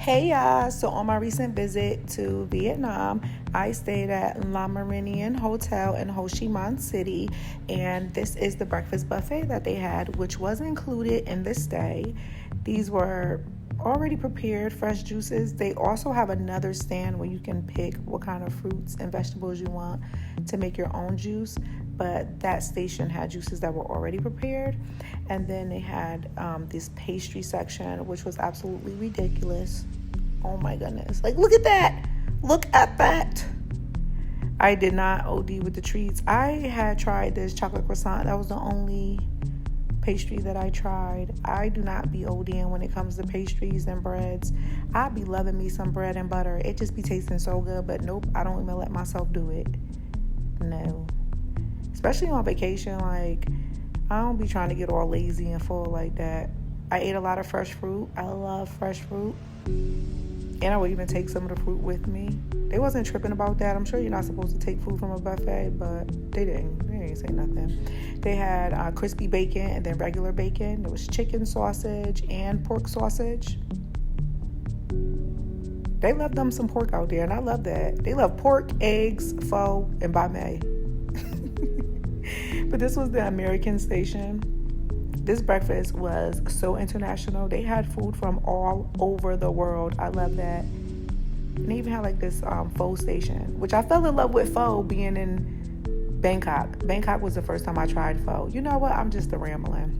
Hey y'all, so on my recent visit to Vietnam, I stayed at La Méridien Hotel in Ho Chi Minh City, and this is the breakfast buffet that they had, which was included in the stay. These were already prepared fresh juices. They also have another stand where you can pick what kind of fruits and vegetables you want to make your own juice, but that station had juices that were already prepared. And then they had this pastry section, which was absolutely ridiculous. Oh my goodness. Like, look at that. Look at that. I did not OD with the treats. I had tried this chocolate croissant. That was the only pastry that I tried. I do not be ODing when it comes to pastries and breads. I be loving me some bread and butter. It just be tasting so good, but nope, I don't even let myself do it. No. Especially on vacation, like, I don't be trying to get all lazy and full like that. I ate a lot of fresh fruit. I love fresh fruit. And I would even take some of the fruit with me. They wasn't tripping about that. I'm sure you're not supposed to take food from a buffet, but they didn't. They didn't say nothing. They had crispy bacon and then regular bacon. There was chicken sausage and pork sausage. They love them some pork out there, and I love that. They love pork, eggs, pho, and banh mi. But this was the American station. This breakfast was so international. They had food from all over the world. I love that. And they even had like this pho station, which I fell in love with pho being in Bangkok. Bangkok was the first time I tried pho. You know what? I'm just a rambling.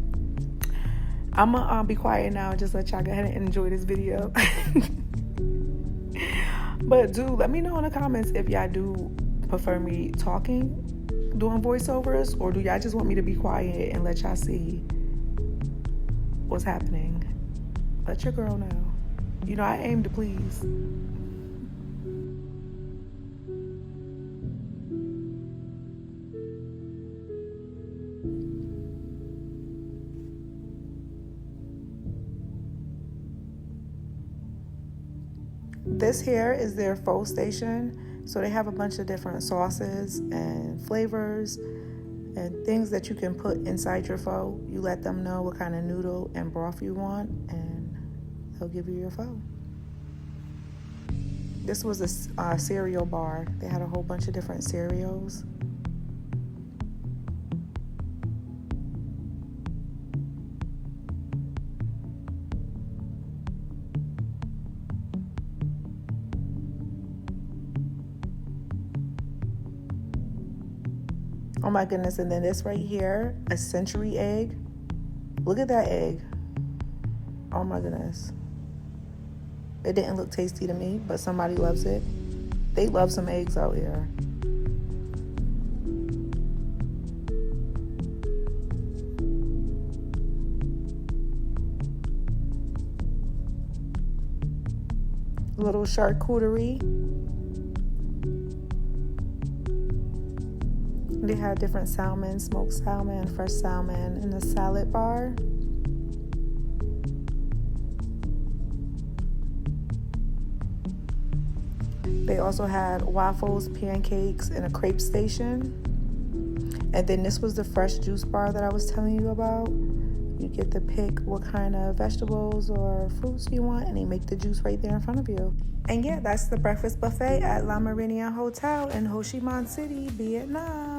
I'm going to be quiet now and just let y'all go ahead and enjoy this video. But do let me know in the comments if y'all do prefer me talking, doing voiceovers, or do y'all just want me to be quiet and let y'all see what's happening. Let your girl know. You know, I aim to please. This here is their pho station. So they have a bunch of different sauces and flavors and things that you can put inside your pho. You let them know what kind of noodle and broth you want, and they'll give you your pho. This was a cereal bar. They had a whole bunch of different cereals. Oh my goodness, and then this right here, a century egg. Look at that egg. Oh my goodness. It didn't look tasty to me, but somebody loves it. They love some eggs out here. Little charcuterie. They had different salmon, smoked salmon, fresh salmon in the salad bar. They also had waffles, pancakes, and a crepe station. And then this was the fresh juice bar that I was telling you about. You get to pick what kind of vegetables or fruits you want, and they make the juice right there in front of you. And yeah, that's the breakfast buffet at La Méridien Hotel in Ho Chi Minh City, Vietnam.